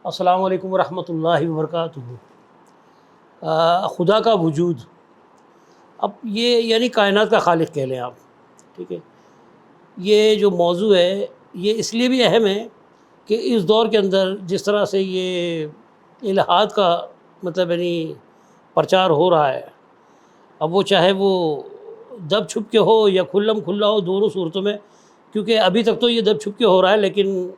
السلام علیکم ورحمۃ اللہ وبرکاتہ۔ خدا کا وجود، اب یہ یعنی کائنات کا خالق کہہ لیں آپ، ٹھیک ہے۔ یہ جو موضوع ہے یہ اس لیے بھی اہم ہے کہ اس دور کے اندر جس طرح سے یہ الہاد کا مطلب یعنی پرچار ہو رہا ہے، اب وہ چاہے وہ دب چھپ کے ہو یا کھلم کھلا ہو، دونوں صورتوں میں، کیونکہ ابھی تک تو یہ دب چھپ کے ہو رہا ہے، لیکن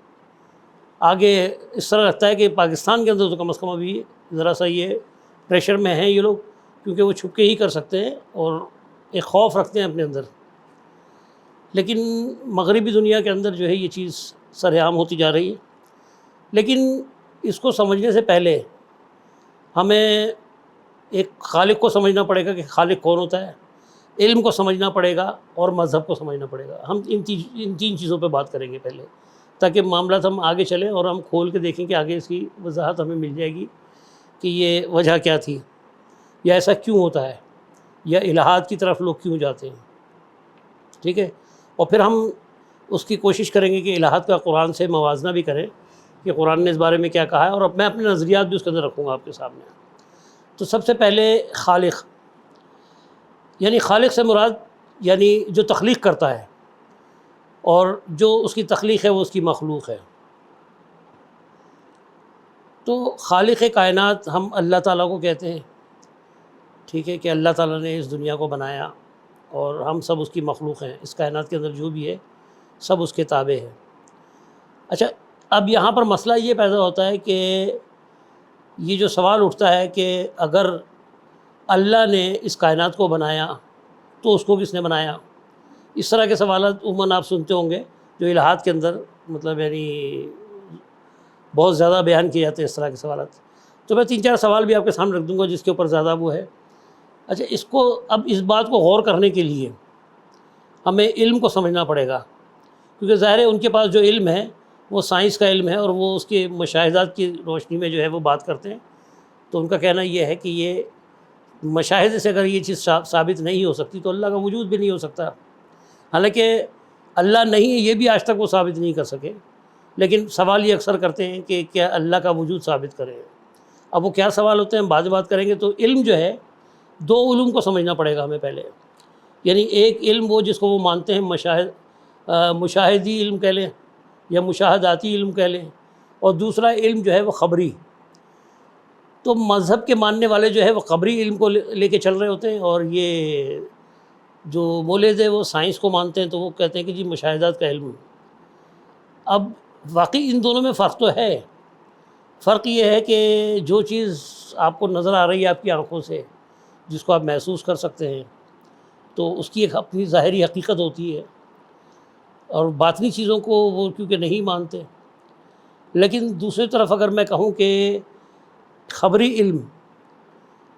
آگے اس طرح لگتا ہے کہ پاکستان کے اندر تو کم از کم ابھی ذرا سا یہ پریشر میں ہیں یہ لوگ، کیونکہ وہ چھپ کے ہی کر سکتے ہیں اور ایک خوف رکھتے ہیں اپنے اندر۔ لیکن مغربی دنیا کے اندر جو ہے یہ چیز سرعام ہوتی جا رہی ہے، لیکن اس کو سمجھنے سے پہلے ہمیں ایک خالق کو سمجھنا پڑے گا کہ خالق کون ہوتا ہے، علم کو سمجھنا پڑے گا اور مذہب کو سمجھنا پڑے گا۔ ہم ان تین چیزوں پہ بات کریں گے پہلے، تاکہ معاملات ہم آگے چلیں اور ہم کھول کے دیکھیں کہ آگے اس کی وضاحت ہمیں مل جائے گی کہ یہ وجہ کیا تھی، یا ایسا کیوں ہوتا ہے، یا الہاد کی طرف لوگ کیوں جاتے ہیں، ٹھیک ہے۔ اور پھر ہم اس کی کوشش کریں گے کہ الہاد کا قرآن سے موازنہ بھی کریں کہ قرآن نے اس بارے میں کیا کہا ہے، اور اب میں اپنے نظریات بھی اس کے اندر رکھوں گا آپ کے سامنے۔ تو سب سے پہلے خالق، یعنی خالق سے مراد یعنی جو تخلیق کرتا ہے، اور جو اس کی تخلیق ہے وہ اس کی مخلوق ہے۔ تو خالق کائنات ہم اللہ تعالیٰ کو کہتے ہیں، ٹھیک ہے، کہ اللہ تعالیٰ نے اس دنیا کو بنایا اور ہم سب اس کی مخلوق ہیں، اس کائنات کے اندر جو بھی ہے سب اس کے تابع ہے۔ اچھا، اب یہاں پر مسئلہ یہ پیدا ہوتا ہے کہ یہ جو سوال اٹھتا ہے کہ اگر اللہ نے اس کائنات کو بنایا تو اس کو کس نے بنایا؟ اس طرح کے سوالات عموماً آپ سنتے ہوں گے جو الہاد کے اندر مطلب یعنی بہت زیادہ بیان کیے جاتے ہیں اس طرح کے سوالات۔ تو میں 3-4 سوال بھی آپ کے سامنے رکھ دوں گا جس کے اوپر زیادہ وہ ہے۔ اچھا، اس کو اب اس بات کو غور کرنے کے لیے ہمیں علم کو سمجھنا پڑے گا، کیونکہ ظاہر ہے ان کے پاس جو علم ہے وہ سائنس کا علم ہے اور وہ اس کے مشاہدات کی روشنی میں جو ہے وہ بات کرتے ہیں۔ تو ان کا کہنا یہ ہے کہ یہ مشاہدے سے اگر یہ چیز ثابت نہیں ہو سکتی تو اللہ کا وجود بھی نہیں ہو سکتا۔ حالانکہ اللہ نہیں ہے یہ بھی آج تک وہ ثابت نہیں کر سکے، لیکن سوال یہ اکثر کرتے ہیں کہ کیا اللہ کا وجود ثابت کریں۔ اب وہ کیا سوال ہوتے ہیں ہم بعد میں بات کریں گے۔ تو علم جو ہے، 2 علوم کو سمجھنا پڑے گا ہمیں پہلے، یعنی ایک علم وہ جس کو وہ مانتے ہیں مشاہدی علم کہہ لیں یا مشاہداتی علم کہہ لیں، اور دوسرا علم جو ہے وہ خبری۔ تو مذہب کے ماننے والے جو ہے وہ خبری علم کو لے کے چل رہے ہوتے ہیں، اور یہ جو مولد ہے وہ سائنس کو مانتے ہیں، تو وہ کہتے ہیں کہ جی مشاہدات کا علم۔ اب واقعی ان دونوں میں فرق تو ہے۔ فرق یہ ہے کہ جو چیز آپ کو نظر آ رہی ہے آپ کی آنکھوں سے، جس کو آپ محسوس کر سکتے ہیں، تو اس کی ایک اپنی ظاہری حقیقت ہوتی ہے، اور باطنی چیزوں کو وہ کیونکہ نہیں مانتے۔ لیکن دوسری طرف اگر میں کہوں کہ خبری علم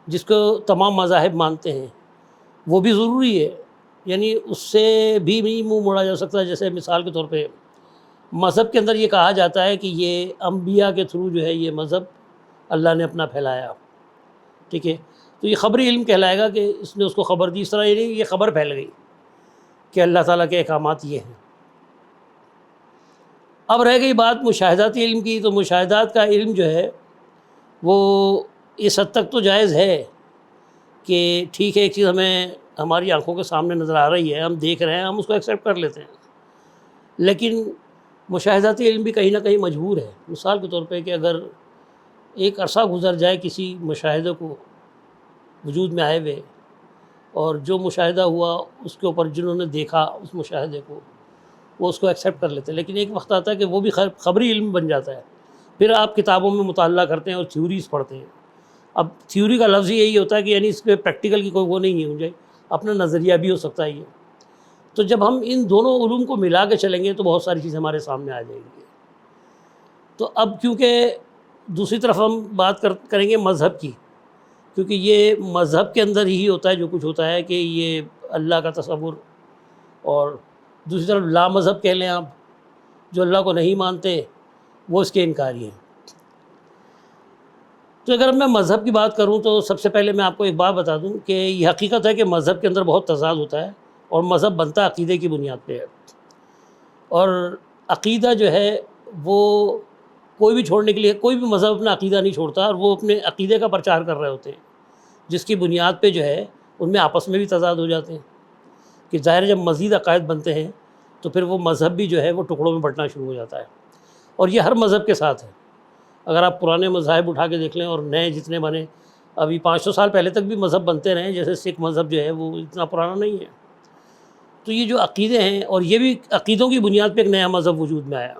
جس کو تمام مذاہب مانتے ہیں وہ بھی ضروری ہے، یعنی اس سے بھی نہیں منہ موڑا جا سکتا۔ جیسے مثال کے طور پہ مذہب کے اندر یہ کہا جاتا ہے کہ یہ انبیاء کے تھرو جو ہے یہ مذہب اللہ نے اپنا پھیلایا، ٹھیک ہے۔ تو یہ خبری علم کہلائے گا کہ اس نے اس کو خبر دی، اس طرح یعنی یہ خبر پھیل گئی کہ اللہ تعالیٰ کے احکامات یہ ہیں۔ اب رہ گئی بات مشاہداتی علم کی، تو مشاہدات کا علم جو ہے وہ اس حد تک تو جائز ہے کہ ٹھیک ہے، ایک چیز ہمیں ہماری آنکھوں کے سامنے نظر آ رہی ہے، ہم دیکھ رہے ہیں، ہم اس کو ایکسیپٹ کر لیتے ہیں، لیکن مشاہداتی علم بھی کہیں نہ کہیں مجبور ہے۔ مثال کے طور پہ کہ اگر ایک عرصہ گزر جائے کسی مشاہدے کو وجود میں آئے ہوئے، اور جو مشاہدہ ہوا اس کے اوپر جنہوں نے دیکھا اس مشاہدے کو، وہ اس کو ایکسیپٹ کر لیتے ہیں، لیکن ایک وقت آتا ہے کہ وہ بھی خبری علم بن جاتا ہے۔ پھر آپ کتابوں میں مطالعہ کرتے ہیں اور تھیوریز پڑھتے ہیں۔ اب تھیوری کا لفظ یہی ہوتا ہے کہ یعنی اس پہ پریکٹیکل کی کوئی وہ نہیں ہے، اپنا نظریہ بھی ہو سکتا ہے یہ۔ تو جب ہم ان دونوں علوم کو ملا کے چلیں گے تو بہت ساری چیزیں ہمارے سامنے آ جائیں گی۔ تو اب کیونکہ دوسری طرف ہم بات کریں گے مذہب کی، کیونکہ یہ مذہب کے اندر ہی ہوتا ہے جو کچھ ہوتا ہے کہ یہ اللہ کا تصور، اور دوسری طرف لا مذہب کہہ لیں آپ، جو اللہ کو نہیں مانتے وہ اس کے انکاری ہیں۔ تو اگر میں مذہب کی بات کروں تو سب سے پہلے میں آپ کو ایک بات بتا دوں کہ یہ حقیقت ہے کہ مذہب کے اندر بہت تضاد ہوتا ہے، اور مذہب بنتا عقیدے کی بنیاد پہ ہے، اور عقیدہ جو ہے وہ کوئی بھی چھوڑنے کے لیے، کوئی بھی مذہب اپنا عقیدہ نہیں چھوڑتا، اور وہ اپنے عقیدے کا پرچار کر رہے ہوتے ہیں، جس کی بنیاد پہ جو ہے ان میں آپس میں بھی تضاد ہو جاتے ہیں کہ ظاہر جب مزید عقائد بنتے ہیں تو پھر وہ مذہب بھی جو ہے وہ ٹکڑوں میں بٹنا شروع ہو جاتا ہے، اور یہ ہر مذہب کے ساتھ ہے۔ اگر آپ پرانے مذاہب اٹھا کے دیکھ لیں اور نئے جتنے بنے، ابھی 500 سال پہلے تک بھی مذہب بنتے رہے، جیسے سکھ مذہب جو ہے وہ اتنا پرانا نہیں ہے۔ تو یہ جو عقیدے ہیں، اور یہ بھی عقیدوں کی بنیاد پہ ایک نیا مذہب وجود میں آیا،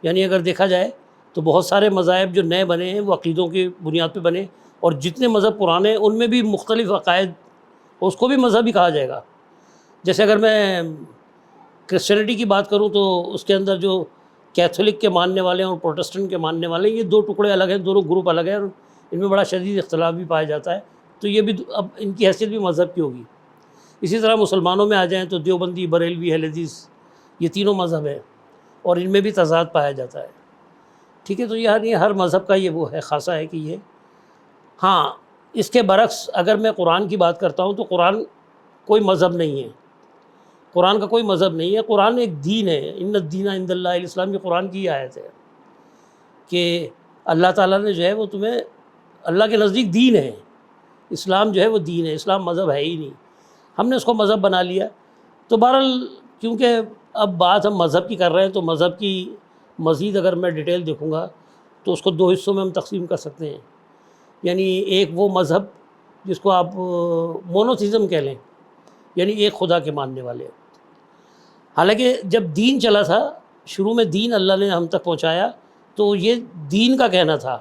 یعنی اگر دیکھا جائے تو بہت سارے مذاہب جو نئے بنے ہیں وہ عقیدوں کی بنیاد پہ بنے، اور جتنے مذہب پرانے ہیں ان میں بھی مختلف عقائد، اس کو بھی مذہب ہی کہا جائے گا۔ جیسے اگر میں کرسچینٹی کی بات کروں تو اس کے اندر جو کیتھولک کے ماننے والے ہیں اور پروٹسٹنٹ کے ماننے والے ہیں، یہ دو ٹکڑے الگ ہیں، دونوں گروپ الگ ہیں، اور ان میں بڑا شدید اختلاف بھی پایا جاتا ہے، تو یہ بھی اب ان کی حیثیت بھی مذہب کی ہوگی۔ اسی طرح مسلمانوں میں آ جائیں تو دیوبندی، بریلوی، اہل حدیث، یہ تینوں مذہب ہیں، اور ان میں بھی تضاد پایا جاتا ہے، ٹھیک ہے۔ تو یہ ہر مذہب کا یہ وہ ہے، خاصہ ہے کہ یہ، ہاں اس کے برعکس اگر میں قرآن کی بات کرتا ہوں تو قرآن کوئی مذہب نہیں ہے، قرآن کا کوئی مذہب نہیں ہے، قرآن ایک دین ہے۔ ان الدین عند اللہ الاسلام، یہ قرآن کی آیت ہے کہ اللہ تعالیٰ نے جو ہے وہ تمہیں، اللہ کے نزدیک دین ہے، اسلام جو ہے وہ دین ہے، اسلام مذہب ہے ہی نہیں، ہم نے اس کو مذہب بنا لیا۔ تو بہرحال کیونکہ اب بات ہم مذہب کی کر رہے ہیں تو مذہب کی مزید اگر میں ڈیٹیل دیکھوں گا تو اس کو دو حصوں میں ہم تقسیم کر سکتے ہیں، یعنی ایک وہ مذہب جس کو آپ مونوتھیزم کہہ لیں، یعنی ایک خدا کے ماننے والے۔ حالانکہ جب دین چلا تھا، شروع میں دین اللہ نے ہم تک پہنچایا تو یہ دین کا کہنا تھا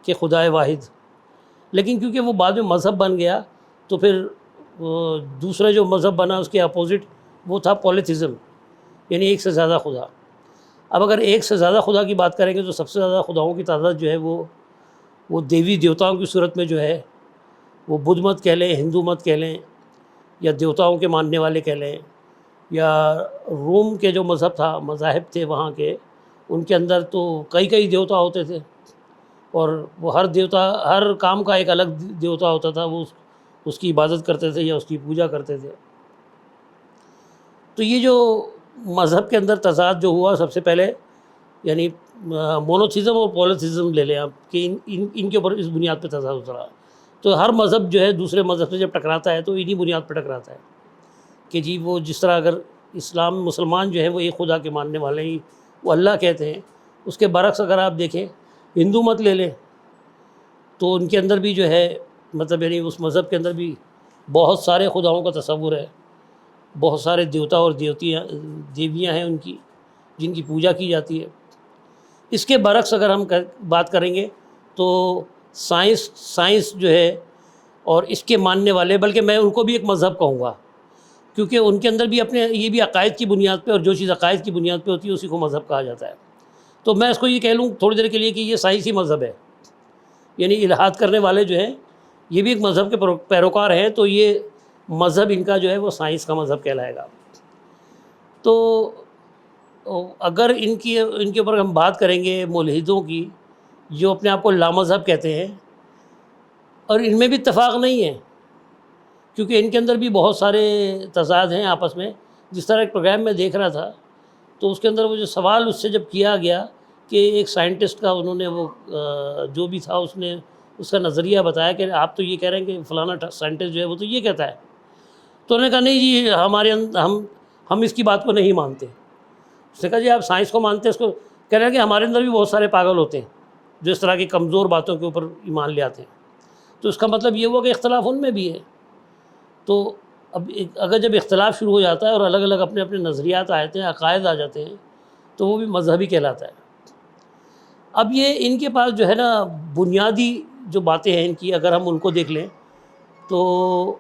کہ خدائے واحد، لیکن کیونکہ وہ بعد میں مذہب بن گیا تو پھر دوسرا جو مذہب بنا اس کے اپوزٹ وہ تھا پولیتھزم، یعنی ایک سے زیادہ خدا۔ اب اگر ایک سے زیادہ خدا کی بات کریں گے تو سب سے زیادہ خداؤں کی تعداد جو ہے وہ دیوی دیوتاؤں کی صورت میں جو ہے، وہ بدھ مت کہہ لیں، ہندو مت کہہ لیں، یا دیوتاؤں کے ماننے والے کہہ لیں، یا روم کے جو مذہب تھا، مذاہب تھے وہاں کے، ان کے اندر تو کئی دیوتا ہوتے تھے، اور وہ ہر دیوتا ہر کام کا ایک الگ دیوتا ہوتا تھا، وہ اس کی عبادت کرتے تھے یا اس کی پوجا کرتے تھے۔ تو یہ جو مذہب کے اندر تضاد جو ہوا سب سے پہلے، یعنی مونوتھیزم اور پولیتھیزم لے لیں آپ کہ ان کے اوپر اس بنیاد پہ تضاد اترا۔ تو ہر مذہب جو ہے دوسرے مذہب سے جب ٹکراتا ہے تو انہی بنیاد پہ ٹکراتا ہے کہ جی وہ جس طرح اگر اسلام مسلمان جو ہے وہ ایک خدا کے ماننے والے ہی وہ اللہ کہتے ہیں، اس کے برعکس اگر آپ دیکھیں ہندو مت لے لیں تو ان کے اندر بھی جو ہے مطلب یعنی اس مذہب کے اندر بھی بہت سارے خداؤں کا تصور ہے، بہت سارے دیوتا اور دیویاں ہیں ان کی جن کی پوجا کی جاتی ہے۔ اس کے برعکس اگر ہم بات کریں گے تو سائنس جو ہے اور اس کے ماننے والے، بلکہ میں ان کو بھی ایک مذہب کہوں گا، کیونکہ ان کے اندر بھی اپنے یہ بھی عقائد کی بنیاد پہ، اور جو چیز عقائد کی بنیاد پہ ہوتی ہے اسی کو مذہب کہا جاتا ہے۔ تو میں اس کو یہ کہہ لوں تھوڑی دیر کے لیے کہ یہ سائنسی مذہب ہے، یعنی الحاد کرنے والے جو ہیں یہ بھی ایک مذہب کے پیروکار ہیں، تو یہ مذہب ان کا جو ہے وہ سائنس کا مذہب کہلائے گا۔ تو اگر ان کے اوپر ہم بات کریں گے ملحدوں کی، جو اپنے آپ کو لامذہب کہتے ہیں، اور ان میں بھی اتفاق نہیں ہے، کیونکہ ان کے اندر بھی بہت سارے تضاد ہیں آپس میں۔ جس طرح ایک پروگرام میں دیکھ رہا تھا تو اس کے اندر وہ جو سوال اس سے جب کیا گیا کہ ایک سائنٹسٹ کا انہوں نے وہ جو بھی تھا اس نے اس کا نظریہ بتایا کہ آپ تو یہ کہہ رہے ہیں کہ فلانا سائنٹسٹ جو ہے وہ تو یہ کہتا ہے، تو انہوں نے کہا نہیں جی ہمارے ہم اس کی بات کو نہیں مانتے۔ اس نے کہا جی آپ سائنس کو مانتے ہیں، اس کو کہہ رہے ہیں کہ ہمارے اندر بھی بہت سارے پاگل ہوتے ہیں جو اس طرح کی کمزور باتوں کے اوپر ایمان لے آتے ہیں۔ تو اس کا مطلب یہ ہوا کہ اختلاف ان میں بھی ہے۔ تو اب اگر جب اختلاف شروع ہو جاتا ہے اور الگ الگ اپنے اپنے نظریات آتے ہیں، عقائد آ جاتے ہیں، تو وہ بھی مذہبی کہلاتا ہے۔ اب یہ ان کے پاس جو ہے نا بنیادی جو باتیں ہیں ان کی، اگر ہم ان کو دیکھ لیں تو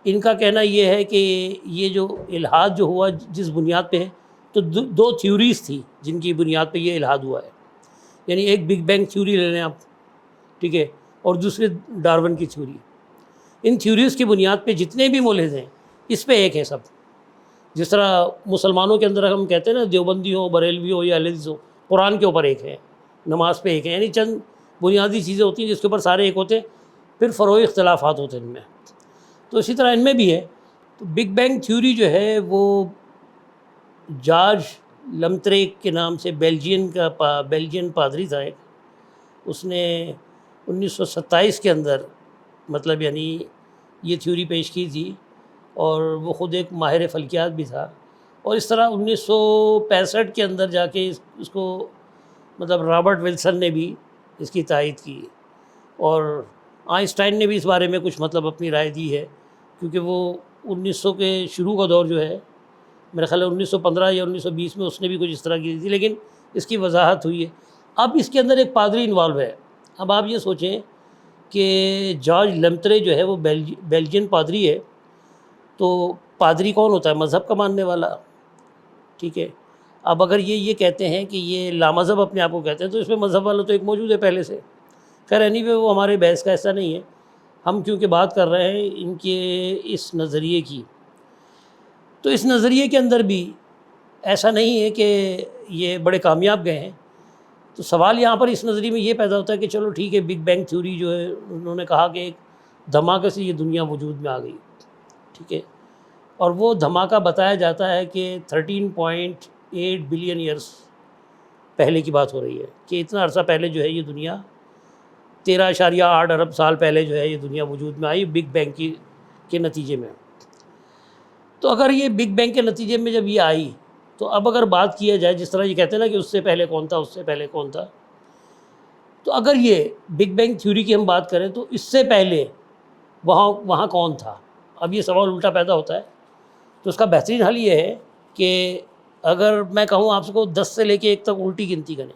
ان کا کہنا یہ ہے کہ یہ جو الحاد جو ہوا جس بنیاد پہ ہے، تو دو تھیوریز تھی جن کی بنیاد پہ یہ الحاد ہوا ہے، یعنی ایک بگ بینگ تھیوری لے لیں آپ، ٹھیک ہے، اور دوسری ڈارون کی تھیوری۔ ان تھیوریز کی بنیاد پہ جتنے بھی ملحد ہیں اس پہ ایک ہے سب۔ جس طرح مسلمانوں کے اندر ہم کہتے ہیں نا دیوبندی ہو، بریلوی ہو یا اہل حدیث ہو، قرآن کے اوپر ایک ہے، نماز پہ ایک ہے، یعنی چند بنیادی چیزیں ہوتی ہیں جس کے اوپر سارے ایک ہوتے ہیں، پھر فروعی اختلافات ہوتے ہیں ان میں۔ تو اسی طرح ان میں بھی ہے۔ تو بگ بینگ تھیوری جو ہے وہ جارج لمترے کے نام سے بیلجین پادری تھا ایک، اس نے 1927 کے اندر مطلب یعنی یہ تھیوری پیش کی تھی، اور وہ خود ایک ماہر فلکیات بھی تھا، اور اس طرح 1965 کے اندر جا کے اس کو مطلب رابرٹ ولسن نے بھی اس کی تائید کی، اور آئنسٹائن نے بھی اس بارے میں کچھ مطلب اپنی رائے دی ہے، کیونکہ وہ 1900 کے شروع کا دور جو ہے میرا خیال ہے 1915 یا 1920 میں اس نے بھی کچھ اس طرح کی تھی، لیکن اس کی وضاحت ہوئی ہے۔ اب اس کے اندر ایک پادری انوالو ہے۔ اب آپ یہ سوچیں کہ جارج لمترے جو ہے وہ بیلجین پادری ہے، تو پادری کون ہوتا ہے؟ مذہب کا ماننے والا، ٹھیک ہے۔ اب اگر یہ کہتے ہیں کہ یہ لامذہب اپنے آپ کو کہتے ہیں، تو اس میں مذہب والا تو ایک موجود ہے پہلے سے۔ خیر اینی وے وہ ہمارے بحث کا ایسا نہیں ہے، ہم کیونکہ بات کر رہے ہیں ان کے اس نظریے کی، تو اس نظریے کے اندر بھی ایسا نہیں ہے کہ یہ بڑے کامیاب گئے ہیں۔ تو سوال یہاں پر اس نظریے میں یہ پیدا ہوتا ہے کہ چلو ٹھیک ہے، بگ بینگ تھیوری جو ہے انہوں نے کہا کہ ایک دھماکے سے یہ دنیا وجود میں آ گئی، ٹھیک ہے، اور وہ دھماکہ بتایا جاتا ہے کہ 13.8 بلین ایئرس پہلے کی بات ہو رہی ہے، کہ اتنا عرصہ پہلے جو ہے یہ دنیا 13.8 ارب سال پہلے جو ہے یہ دنیا وجود میں آئی بگ بینگ کے نتیجے میں۔ تو اگر یہ بگ بینگ کے نتیجے میں جب یہ آئی، تو اب اگر بات کیا جائے جس طرح یہ کہتے ہیں نا کہ اس سے پہلے کون تھا، اس سے پہلے کون تھا، تو اگر یہ بگ بینگ تھیوری کی ہم بات کریں تو اس سے پہلے وہاں کون تھا؟ اب یہ سوال الٹا پیدا ہوتا ہے۔ تو اس کا بہترین حل یہ ہے کہ اگر میں کہوں آپ کو 10 سے لے کے 1 تک الٹی گنتی کریں،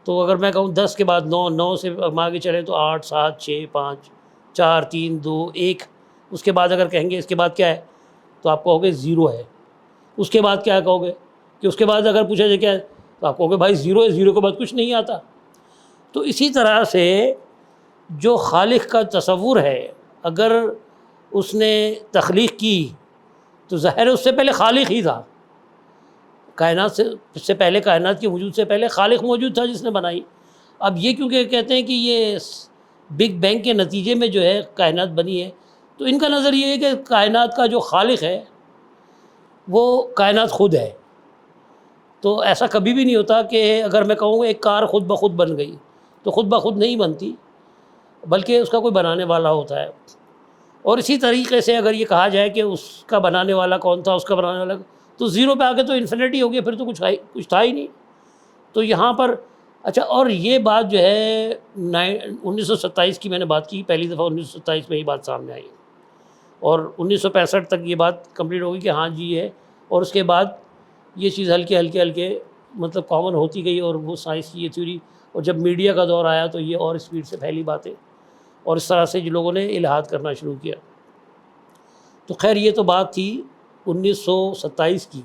تو اگر میں کہوں 10 کے بعد 9، 9 سے ہم آگے چلیں تو 8، 7، 6، 5، 4، 3، 2، 1، اس کے بعد اگر کہیں گے اس کے بعد کیا ہے، تو آپ کہو گے 0 ہے۔ اس کے بعد کیا کہو گے کہ اس کے بعد اگر پوچھا جائے کیا ہے، تو آپ کہو گے بھائی 0 ہے، 0 کے بعد کچھ نہیں آتا۔ تو اسی طرح سے جو خالق کا تصور ہے، اگر اس نے تخلیق کی تو ظاہر ہے اس سے پہلے خالق ہی تھا، کائنات سے پہلے، کائنات کے وجود سے پہلے خالق موجود تھا جس نے بنائی۔ اب یہ کیونکہ کہتے ہیں کہ یہ بگ بینگ کے نتیجے میں جو ہے کائنات بنی ہے، تو ان کا نظر یہ ہے کہ کائنات کا جو خالق ہے وہ کائنات خود ہے۔ تو ایسا کبھی بھی نہیں ہوتا کہ اگر میں کہوں ایک کار خود بخود بن گئی، تو خود بخود نہیں بنتی، بلکہ اس کا کوئی بنانے والا ہوتا ہے۔ اور اسی طریقے سے اگر یہ کہا جائے کہ اس کا بنانے والا کون تھا، اس کا بنانے والا، تو 0 پہ آ کے تو انفینٹی ہو گیا، پھر تو کچھ تھا ہی نہیں۔ تو یہاں پر اچھا، اور یہ بات جو ہے 1927 کی میں نے بات کی، پہلی دفعہ 1927 میں یہ بات سامنے آئی، اور 1965 تک یہ بات کمپلیٹ ہوگی کہ ہاں جی ہے، اور اس کے بعد یہ چیز ہلکے مطلب کامن ہوتی گئی، اور وہ سائنس کی یہ تھیوری، اور جب میڈیا کا دور آیا تو یہ اور اسپیڈ سے پھیلی باتیں، اور اس طرح سے جو لوگوں نے الہاد کرنا شروع کیا۔ تو خیر یہ تو بات تھی 1927 کی۔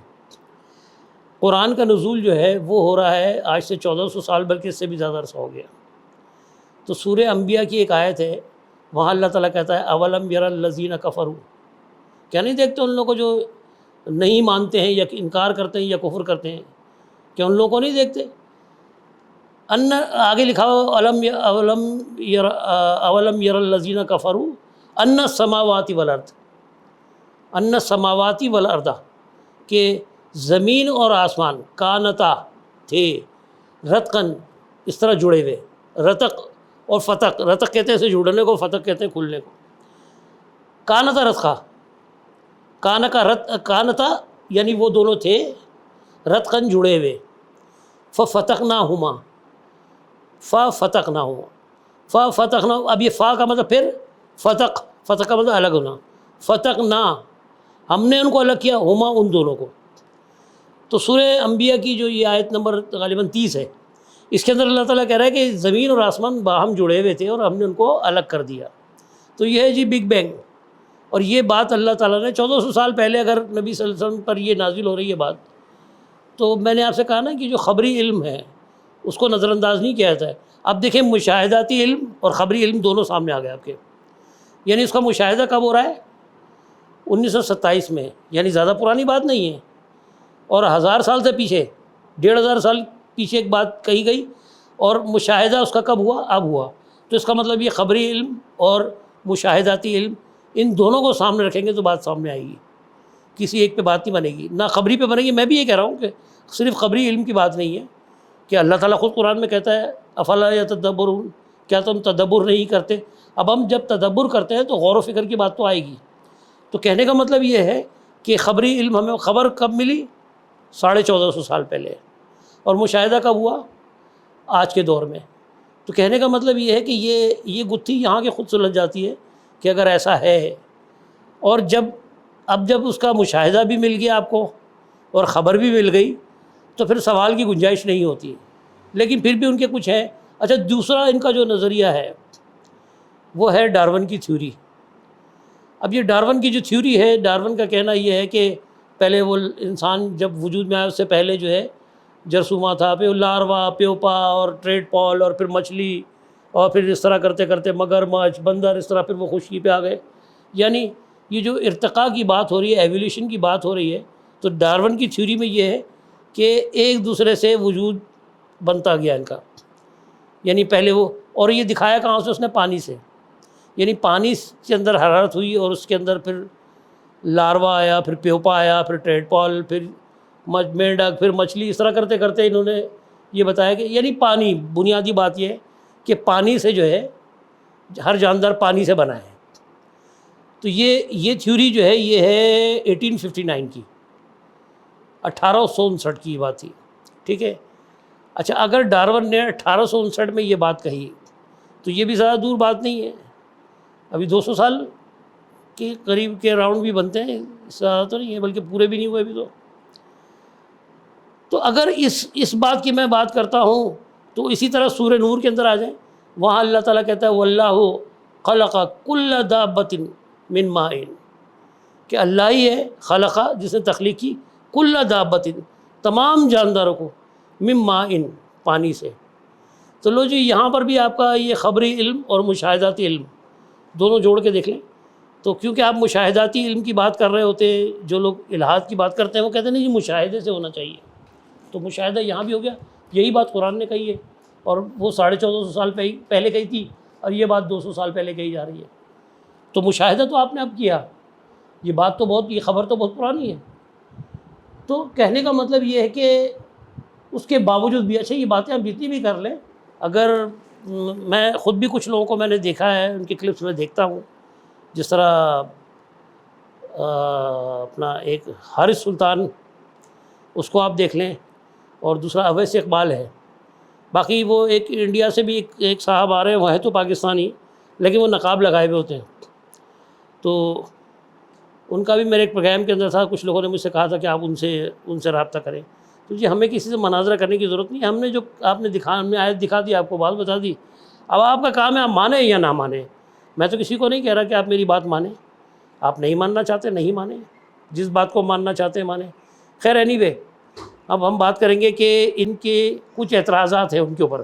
قرآن کا نزول جو ہے وہ ہو رہا ہے آج سے 1400 سال، بلکہ اس سے بھی زیادہ عرصہ ہو گیا۔ تو سورہ انبیاء کی ایک آیت ہے، وہاں اللہ تعالیٰ کہتا ہے اولم یر الذین کفروا، کیا نہیں دیکھتے ان لوگوں کو جو نہیں مانتے ہیں یا انکار کرتے ہیں یا کفر کرتے ہیں، کیا ان لوگوں کو نہیں دیکھتے؟ ان آگے لکھا ہو اولم یر الذین کفروا ان السماوات والارض، ان السماوات والارض، کہ زمین اور آسمان کانتا تھے، رتقن اس طرح جڑے ہوئے، رتق اور فتق، رتق کہتے ہیں اسے جڑنے کو، فتق کہتے ہیں کھلنے کو، کانتا رتقا، کانتا یعنی وہ دونوں تھے رتقن جڑے ہوئے، ففتقناہما، ففتقنا، اب یہ فا کا مطلب پھر فتق کا مطلب الگ ہونا، فتقنا، ہم نے ان کو الگ کیا، ہما ان دونوں کو۔ تو سورہ انبیاء کی جو یہ آیت نمبر غالباً 30 ہے، اس کے اندر اللہ تعالیٰ کہہ رہا ہے کہ زمین اور آسمان باہم جڑے ہوئے تھے اور ہم نے ان کو الگ کر دیا۔ تو یہ ہے جی بگ بینگ، اور یہ بات اللہ تعالیٰ نے 1400 سال پہلے اگر نبی صلی اللہ علیہ وسلم پر یہ نازل ہو رہی ہے بات، تو میں نے آپ سے کہا نا کہ جو خبری علم ہے اس کو نظر انداز نہیں کیا جاتا ہے۔ اب دیکھیں مشاہداتی علم اور خبری علم دونوں سامنے آ گئے آپ کے، یعنی اس کا مشاہدہ کب ہو رہا ہے؟ 1927 میں، یعنی زیادہ پرانی بات نہیں ہے، اور 1000 سال سے پیچھے، 1500 سال پیچھے ایک بات کہی گئی، اور مشاہدہ اس کا کب ہوا؟ اب ہوا۔ تو اس کا مطلب یہ خبری علم اور مشاہداتی علم، ان دونوں کو سامنے رکھیں گے تو بات سامنے آئے گی، کسی ایک پہ بات نہیں بنے گی، نہ خبری پہ بنے گی۔ میں بھی یہ کہہ رہا ہوں کہ صرف قبری علم کی بات نہیں ہے کہ اللہ تعالیٰ خود قرآن میں کہتا ہے افلا یتدبرون، کیا تم تدبر نہیں کرتے؟ اب ہم جب تدبر کرتے ہیں تو غور و فکر کی بات تو آئے گی. تو کہنے کا مطلب یہ ہے کہ خبری علم ہمیں خبر کب ملی؟ 1450 سال پہلے. اور مشاہدہ کب ہوا؟ آج کے دور میں. تو کہنے کا مطلب یہ ہے کہ یہ گتھی یہاں کے خود سلجھ جاتی ہے کہ اگر ایسا ہے، اور جب اس کا مشاہدہ بھی مل گیا آپ کو اور خبر بھی مل گئی تو پھر سوال کی گنجائش نہیں ہوتی. لیکن پھر بھی ان کے کچھ ہے. اچھا، دوسرا ان کا جو نظریہ ہے وہ ہے ڈارون کی تھیوری. اب یہ ڈارون کی جو تھیوری ہے، ڈارون کا کہنا یہ ہے کہ پہلے وہ انسان جب وجود میں آیا اس سے پہلے جو ہے جرثومہ تھا، پھر لاروا، پیوپا اور ٹریڈ پال اور پھر مچھلی، اور پھر اس طرح کرتے کرتے مگرمچھ، بندر، اس طرح پھر وہ خشکی پہ آ گئے. یعنی یہ جو ارتقاء کی بات ہو رہی ہے، ایولیوشن کی بات ہو رہی ہے، تو ڈارون کی تھیوری میں یہ ہے کہ ایک دوسرے سے وجود بنتا گیا ان کا. یعنی پہلے وہ، اور یہ دکھایا کہاں سے اس نے؟ پانی سے. یعنی پانی کے اندر حرارت ہوئی اور اس کے اندر پھر لاروا آیا، پھر پیوپا آیا، پھر ٹریڈ پال، پھر مینڈک، پھر مچھلی. اس طرح کرتے کرتے انہوں نے یہ بتایا کہ یعنی پانی، بنیادی بات یہ ہے کہ پانی سے جو ہے ہر جاندار پانی سے بنا ہے. تو یہ تھیوری جو ہے یہ ہے 1859 کی، 1859 کی بات تھی. ٹھیک ہے. اچھا، اگر ڈارون نے 1859 میں یہ بات کہی تو یہ بھی زیادہ دور بات نہیں ہے. ابھی 200 سال کے قریب کے راؤنڈ بھی بنتے ہیں، زیادہ تو نہیں ہے، بلکہ پورے بھی نہیں ہوئے ابھی تو اگر اس بات کی میں بات کرتا ہوں تو اسی طرح سورہ نور کے اندر آ جائیں، وہاں اللہ تعالیٰ کہتا ہے وَاللَّهُ خَلَقَ كُلَّ دَابَّةٍ مِّن مَّاءٍ، کہ اللہ ہی ہے خلقہ، جس نے تخلیق کی، کل دابۃ، تمام جانداروں کو، مِّن مَّاءٍ، پانی سے. تو لو جی، یہاں پر بھی آپ کا یہ خبری علم اور مشاہداتی علم دونوں جوڑ کے دیکھ لیں. تو کیونکہ آپ مشاہداتی علم کی بات کر رہے ہوتے ہیں، جو لوگ الہاد کی بات کرتے ہیں وہ کہتے ہیں نہیں جی مشاہدے سے ہونا چاہیے. تو مشاہدہ یہاں بھی ہو گیا. یہی بات قرآن نے کہی ہے، اور وہ 1450 سال پہلے کہی تھی، اور یہ بات 200 سال پہلے کہی جا رہی ہے. تو مشاہدہ تو آپ نے اب کیا، یہ بات تو یہ خبر تو بہت پرانی ہے. تو کہنے کا مطلب یہ ہے کہ اس کے باوجود بھی، اچھا یہ باتیں آپ جتنی بھی کر لیں، اگر میں خود بھی کچھ لوگوں کو میں نے دیکھا ہے، ان کی کلپس میں دیکھتا ہوں، جس طرح اپنا ایک حارث سلطان، اس کو آپ دیکھ لیں، اور دوسرا اویس اقبال ہے. باقی وہ ایک انڈیا سے بھی ایک صاحب آ رہے ہیں، وہ ہے تو پاکستانی لیکن وہ نقاب لگائے ہوئے ہوتے ہیں. تو ان کا بھی میرے ایک پروگرام کے اندر تھا، کچھ لوگوں نے مجھ سے کہا تھا کہ آپ ان سے رابطہ کریں. تو جی ہمیں کسی سے مناظرہ کرنے کی ضرورت نہیں. ہم نے جو آپ نے ہم نے آیت دکھا دی، آپ کو بات بتا دی. اب آپ کا کام ہے آپ مانیں یا نہ مانیں. میں تو کسی کو نہیں کہہ رہا کہ آپ میری بات مانیں. آپ نہیں ماننا چاہتے نہیں مانیں، جس بات کو ماننا چاہتے ہیں مانیں. خیر اینی وے، اب ہم بات کریں گے کہ ان کے کچھ اعتراضات ہیں ان کے اوپر.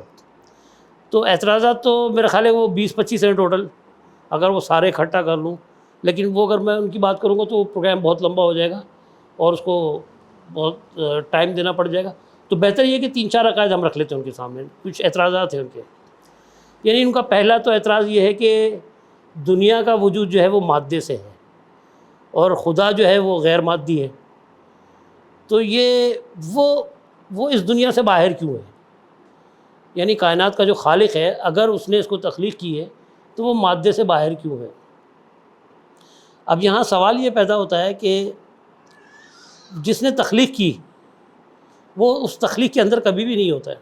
تو اعتراضات تو میرا خیال ہے وہ 20-25 ہیں ٹوٹل، اگر وہ سارے اکٹھا کر لوں. لیکن وہ اگر میں ان کی بات کروں گا تو وہ پروگرام بہت لمبا ہو جائے گا اور اس کو بہت ٹائم دینا پڑ جائے گا. تو بہتر یہ کہ 3-4 عقائد ہم رکھ لیتے ہیں ان کے سامنے. کچھ اعتراضات ہیں ان کے. یعنی ان کا پہلا تو اعتراض یہ ہے کہ دنیا کا وجود جو ہے وہ مادے سے ہے اور خدا جو ہے وہ غیر مادی ہے. تو یہ وہ اس دنیا سے باہر کیوں ہے؟ یعنی کائنات کا جو خالق ہے اگر اس نے اس کو تخلیق کی ہے تو وہ مادے سے باہر کیوں ہے؟ اب یہاں سوال یہ پیدا ہوتا ہے کہ جس نے تخلیق کی وہ اس تخلیق کے اندر کبھی بھی نہیں ہوتا ہے.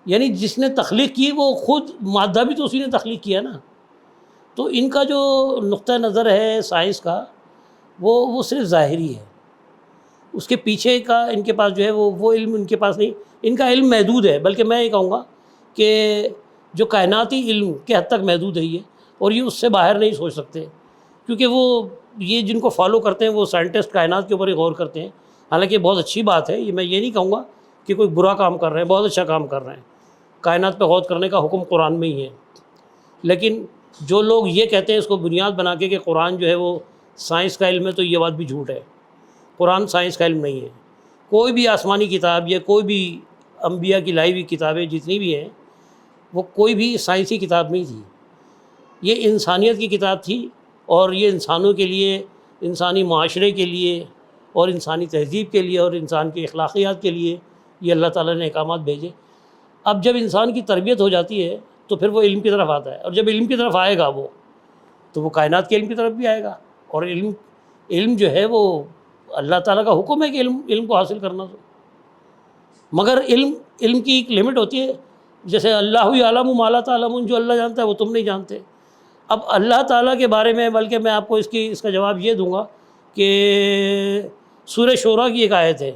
یعنی جس نے تخلیق کی وہ خود مادہ بھی تو اسی نے تخلیق کیا نا. تو ان کا جو نقطہ نظر ہے سائنس کا وہ صرف ظاہری ہے. اس کے پیچھے کا ان کے پاس جو ہے وہ علم ان کے پاس نہیں. ان کا علم محدود ہے، بلکہ میں یہ کہوں گا کہ جو کائناتی علم کے حد تک محدود ہے یہ، اور یہ اس سے باہر نہیں سوچ سکتے. کیونکہ وہ یہ جن کو فالو کرتے ہیں وہ سائنٹسٹ کائنات کے اوپر ہی غور کرتے ہیں. حالانکہ بہت اچھی بات ہے، یہ میں یہ نہیں کہوں گا کہ کوئی برا کام کر رہے ہیں، بہت اچھا کام کر رہے ہیں. کائنات پہ غور کرنے کا حکم قرآن میں ہی ہے. لیکن جو لوگ یہ کہتے ہیں اس کو بنیاد بنا کے کہ قرآن جو ہے وہ سائنس کا علم ہے، تو یہ بات بھی جھوٹ ہے. قرآن سائنس کا علم نہیں ہے. کوئی بھی آسمانی کتاب یا کوئی بھی انبیاء کی لائی ہوئی کتابیں جتنی بھی ہیں وہ کوئی بھی سائنسی کتاب نہیں تھی. یہ انسانیت کی کتاب تھی، اور یہ انسانوں کے لیے، انسانی معاشرے کے لیے اور انسانی تہذیب کے لیے اور انسان کی اخلاقیات کے لیے یہ اللہ تعالیٰ نے احکامات بھیجے۔ اب جب انسان کی تربیت ہو جاتی ہے تو پھر وہ علم کی طرف آتا ہے، اور جب علم کی طرف آئے گا وہ تو وہ کائنات کے علم کی طرف بھی آئے گا۔ اور علم جو ہے وہ اللہ تعالیٰ کا حکم ہے کہ علم کو حاصل کرنا، تو مگر علم کی ایک لمٹ ہوتی ہے، جیسے اللہ یعلم ما لا تعلمون، جو اللہ جانتا ہے وہ تم نہیں جانتے۔ اب اللہ تعالیٰ کے بارے میں بلکہ میں آپ کو اس کا جواب یہ دوں گا کہ سورہ شورا کی ایک آیت ہے،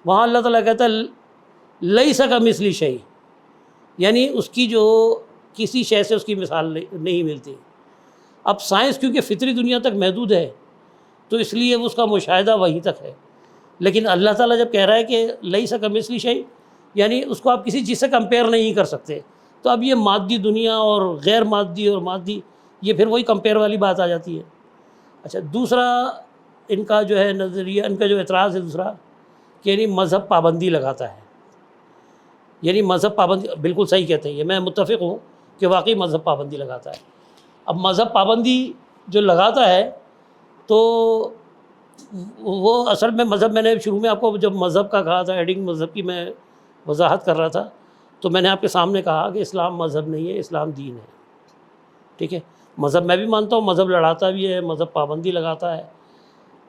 وہاں اللہ تعالیٰ کہتا ہے لیس کمثلہ شیء، یعنی اس کی جو کسی شے سے اس کی مثال نہیں ملتی۔ اب سائنس کیونکہ فطری دنیا تک محدود ہے تو اس لیے اس کا مشاہدہ وہیں تک ہے، لیکن اللہ تعالیٰ جب کہہ رہا ہے کہ لیس کمثلہ شیء، یعنی اس کو آپ کسی چیز سے کمپیئر نہیں کر سکتے، تو اب یہ مادی دنیا اور غیر مادی اور مادی، یہ پھر وہی کمپیئر والی بات آ جاتی ہے۔ اچھا، دوسرا ان کا جو ہے نظریہ، ان کا جو اعتراض ہے دوسرا، کہ یعنی مذہب پابندی لگاتا ہے، یعنی مذہب پابندی، بالکل صحیح کہتے ہیں، یہ میں متفق ہوں کہ واقعی مذہب پابندی لگاتا ہے۔ اب مذہب پابندی جو لگاتا ہے تو وہ اصل میں مذہب، میں نے شروع میں آپ کو جب مذہب کا کہا تھا، ہیڈنگ مذہب کی میں وضاحت کر رہا تھا، تو میں نے آپ کے سامنے کہا کہ اسلام مذہب نہیں ہے، اسلام دین ہے، ٹھیک ہے۔ مذہب میں بھی مانتا ہوں، مذہب لڑاتا بھی ہے، مذہب پابندی لگاتا ہے،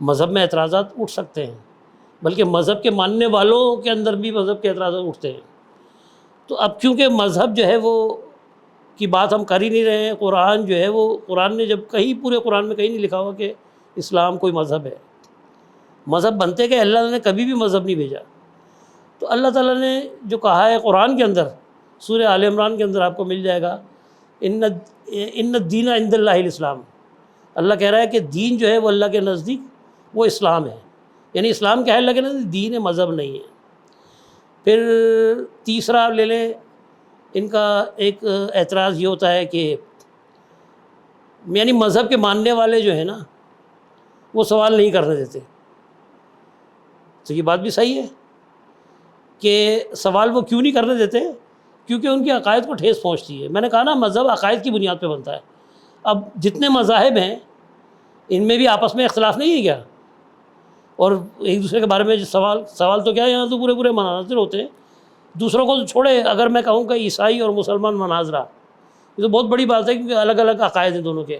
مذہب میں اعتراضات اٹھ سکتے ہیں، بلکہ مذہب کے ماننے والوں کے اندر بھی مذہب کے اعتراضات اٹھتے ہیں۔ تو اب چونکہ مذہب جو ہے وہ کی بات ہم کر ہی نہیں رہے ہیں، قرآن جو ہے وہ، قرآن نے جب کہیں، پورے قرآن میں کہیں نہیں لکھا ہوا کہ اسلام کوئی مذہب ہے۔ مذہب بنتے کہ اللہ نے کبھی بھی مذہب نہیں بھیجا۔ تو اللہ تعالیٰ نے جو کہا ہے قرآن کے اندر، سورہ آل عمران کے اندر آپ کو مل جائے گا، ان الدین عند اللہ الاسلام، اللہ کہہ رہا ہے کہ دین جو ہے وہ اللہ کے نزدیک وہ اسلام ہے، یعنی اسلام کیا ہے اللہ کے نزدیک، دین ہے، مذہب نہیں ہے۔ پھر تیسرا آپ لے لیں، ان کا ایک اعتراض یہ ہوتا ہے کہ یعنی مذہب کے ماننے والے جو ہیں نا وہ سوال نہیں کرنے دیتے۔ تو یہ بات بھی صحیح ہے کہ سوال وہ کیوں نہیں کرنے دیتے، کیونکہ ان کی عقائد کو ٹھیس پہنچتی ہے۔ میں نے کہا نا مذہب عقائد کی بنیاد پہ بنتا ہے۔ اب جتنے مذاہب ہیں ان میں بھی آپس میں اختلاف نہیں ہے کیا، اور ایک دوسرے کے بارے میں سوال تو کیا ہے، یہاں تو پورے پورے مناظر ہوتے ہیں۔ دوسروں کو تو چھوڑے، اگر میں کہوں کہ عیسائی اور مسلمان مناظرہ، یہ تو بہت بڑی بات ہے، کیونکہ الگ الگ عقائد ہیں دونوں کے۔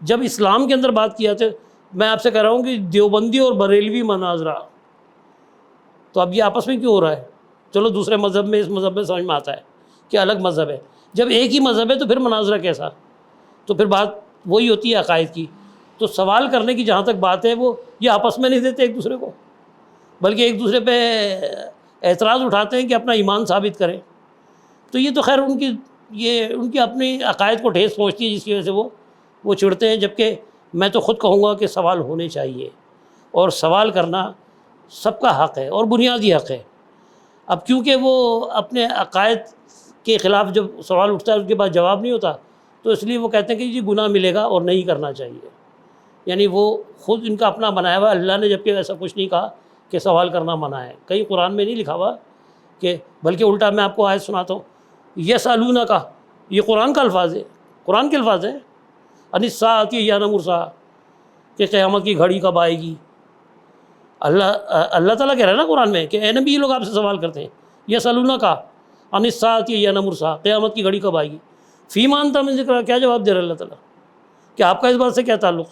جب اسلام کے اندر بات کی جاتی ہے، میں آپ سے کہہ رہا ہوں کہ دیوبندی اور بریلوی مناظرہ، تو اب یہ آپس میں کیوں ہو رہا ہے؟ چلو دوسرے مذہب میں، اس مذہب میں سمجھ میں آتا ہے کہ الگ مذہب ہے، جب ایک ہی مذہب ہے تو پھر مناظرہ کیسا؟ تو پھر بات وہی ہوتی ہے عقائد کی۔ تو سوال کرنے کی جہاں تک بات ہے، وہ یہ آپس میں نہیں دیتے ایک دوسرے کو، بلکہ ایک دوسرے پہ اعتراض اٹھاتے ہیں کہ اپنا ایمان ثابت کریں۔ تو یہ تو خیر ان کی اپنی عقائد کو ٹھیس پہنچتی ہے، جس کی وجہ سے وہ چڑھتے ہیں، جبکہ میں تو خود کہوں گا کہ سوال ہونے چاہیے، اور سوال کرنا سب کا حق ہے اور بنیادی حق ہے۔ اب کیونکہ وہ اپنے عقائد کے خلاف جب سوال اٹھتا ہے اس کے بعد جواب نہیں ہوتا، تو اس لیے وہ کہتے ہیں کہ یہ گناہ ملے گا اور نہیں کرنا چاہیے، یعنی وہ خود ان کا اپنا بنایا ہوا، اللہ نے جبکہ ایسا کچھ نہیں کہا کہ سوال کرنا منع ہے، کہیں قرآن میں نہیں لکھا ہوا کہ، بلکہ الٹا میں آپ کو آیت سناتا ہوں، یسألونک کا، یہ قرآن کا الفاظ ہے، قرآن کے الفاظ ہیں، عن الساعۃ ایان مرساہا، کہ قیامت کی گھڑی کب آئے گی۔ اللہ تعالیٰ کہہ رہا ہے نا قرآن میں کہ اے نبی، یہ لوگ آپ سے سوال کرتے ہیں، یسألونک کا عن الساعۃ ایان مرساہا، قیامت کی گھڑی کب آئے گی، فیما انت من ذکرہا، کیا جواب دے رہا ہے اللہ تعالیٰ کہ آپ کا اس بات سے کیا تعلق؟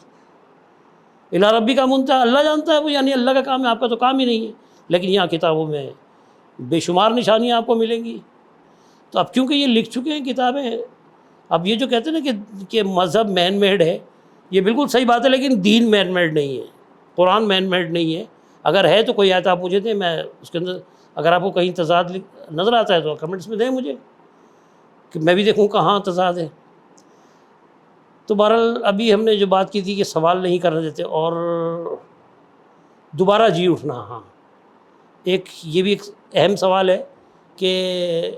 الی ربک منتہا، اللہ جانتا ہے وہ، یعنی اللہ کا کام ہے، آپ کا تو کام ہی نہیں ہے، لیکن یہاں کتابوں میں بے شمار نشانیاں آپ کو ملیں گی۔ تو اب کیونکہ یہ لکھ چکے ہیں کتابیں، اب یہ جو کہتے ہیں نا کہ مذہب مین میڈ ہے، یہ بالکل صحیح بات ہے، لیکن دین مین میڈ نہیں ہے، قرآن مین میڈ نہیں ہے۔ اگر ہے تو کوئی آیت آپ مجھے دیں، میں اس کے اندر اگر آپ کو کہیں تضاد نظر آتا ہے تو کمنٹس میں دیں مجھے، کہ میں بھی دیکھوں کہاں تضاد ہے۔ تو بہرحال ابھی ہم نے جو بات کی تھی کہ سوال نہیں کرنے دیتے، اور دوبارہ جی اٹھنا، ہاں ایک یہ بھی ایک اہم سوال ہے کہ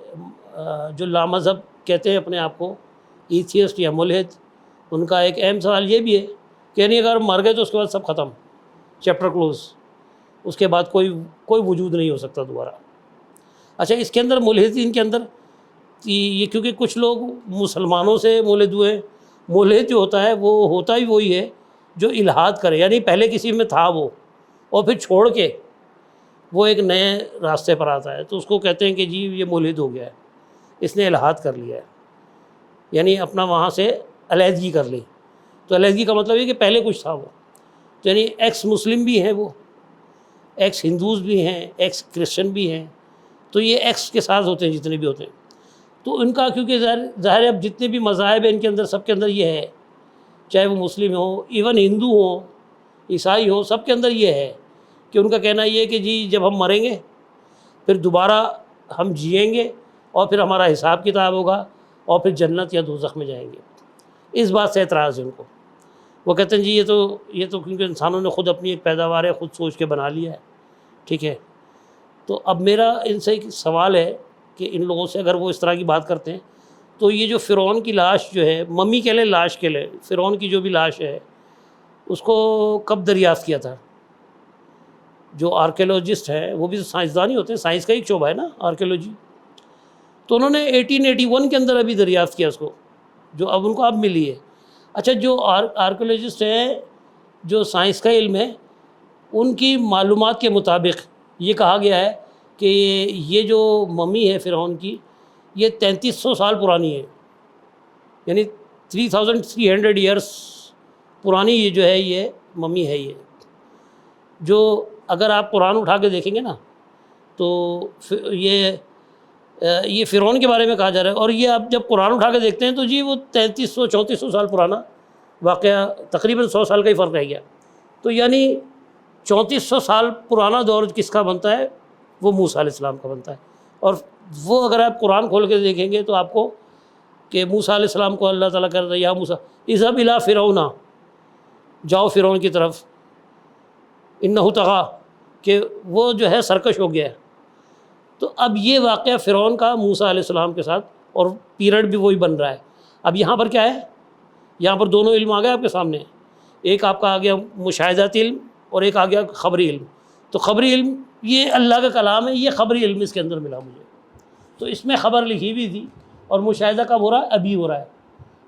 جو لامذہب کہتے ہیں اپنے آپ کو، ایتھیسٹ یا ملحد، ان کا ایک اہم سوال یہ بھی ہے کہ یعنی اگر مر گئے تو اس کے بعد سب ختم، چیپٹر کلوز، اس کے بعد کوئی وجود نہیں ہو سکتا دوبارہ۔ اچھا، اس کے اندر ملحدین کے اندر یہ، کیونکہ کچھ لوگ مسلمانوں سے ملحد ہوئے، ملحد جو ہوتا ہے وہ ہوتا ہی وہی ہے جو الحاد کرے، یعنی پہلے کسی میں تھا وہ، اور پھر چھوڑ کے وہ ایک نئے راستے پر آتا ہے تو اس کو کہتے ہیں کہ جی یہ ملحد ہو گیا ہے، اس نے الحاد کر لیا ہے، یعنی اپنا وہاں سے علیحدگی کر لی۔ تو علیحدگی کا مطلب یہ کہ پہلے کچھ تھا وہ، تو یعنی ایکس مسلم بھی ہیں، وہ ایکس ہندوز بھی ہیں، ایکس کرسچن بھی ہیں، تو یہ ایکس کے ساتھ ہوتے ہیں جتنے بھی ہوتے ہیں۔ تو ان کا کیونکہ ظاہر ہے اب جتنے بھی مذاہب ہیں ان کے اندر سب کے اندر یہ ہے، چاہے وہ مسلم ہوں، ایون ہندو ہوں، عیسائی ہوں، سب کے اندر یہ ہے کہ ان کا کہنا یہ ہے کہ جی جب ہم مریں گے پھر دوبارہ ہم جئیں گے اور پھر ہمارا حساب کتاب ہوگا اور پھر جنت یا دوزخ میں جائیں گے۔ اس بات سے اعتراض ہے ان کو۔ وہ کہتے ہیں جی یہ تو کیونکہ انسانوں نے خود اپنی ایک پیداوار ہے، خود سوچ کے بنا لیا ہے، ٹھیک ہے۔ تو اب میرا ان سے ایک سوال ہے کہ ان لوگوں سے اگر وہ اس طرح کی بات کرتے ہیں تو یہ جو فرعون کی لاش جو ہے، ممی کے لئے لاش کے لئے، فرعون کی جو بھی لاش ہے اس کو کب دریافت کیا تھا؟ جو آرکیولوجسٹ ہیں وہ بھی سائنسدان ہی ہوتے ہیں، سائنس کا ایک شعبہ ہے نا آرکیولوجی، تو انہوں نے 1881 کے اندر ابھی دریافت کیا اس کو، جو اب ان کو اب ملی ہے۔ اچھا، جو آرکیولوجسٹ ہیں، جو سائنس کا علم ہے، ان کی معلومات کے مطابق یہ کہا گیا ہے کہ یہ جو ممی ہے فرعون کی، یہ 3300 سال پرانی ہے، یعنی 3300 ایئرس پرانی یہ جو ہے یہ ممی ہے۔ یہ جو اگر آپ قرآن اٹھا کے دیکھیں گے نا تو یہ فرعون کے بارے میں کہا جا رہا ہے، اور یہ آپ جب قرآن اٹھا کے دیکھتے ہیں تو جی وہ 3300-3400 سال پرانا واقعہ، تقریباً 100 سال کا ہی فرق رہ گیا۔ تو یعنی 3400 سال پرانا دور کس کا بنتا ہے؟ وہ موسیٰ علیہ السلام کا بنتا ہے۔ اور وہ اگر آپ قرآن کھول کے دیکھیں گے تو آپ کو کہ موسیٰ علیہ السلام کو اللہ تعالیٰ کہتا ہے یا موسیٰ اذهب الی فرعون، جاؤ فرعون کی طرف، انہ طغیٰ، کہ وہ جو ہے سرکش ہو گیا ہے۔ تو اب یہ واقعہ فرعون کا موسیٰ علیہ السلام کے ساتھ، اور پیریڈ بھی وہی بن رہا ہے۔ اب یہاں پر کیا ہے؟ یہاں پر دونوں علم آ گئے آپ کے سامنے، ایک آپ کا آ گیا مشاہداتی علم اور ایک آ گیا خبری علم۔ تو خبری علم یہ اللہ کا کلام ہے، یہ خبری علم اس کے اندر ملا مجھے، تو اس میں خبر لکھی ہوئی تھی، اور مشاہدہ کب ہو رہا ہے؟ ابھی ہو رہا ہے،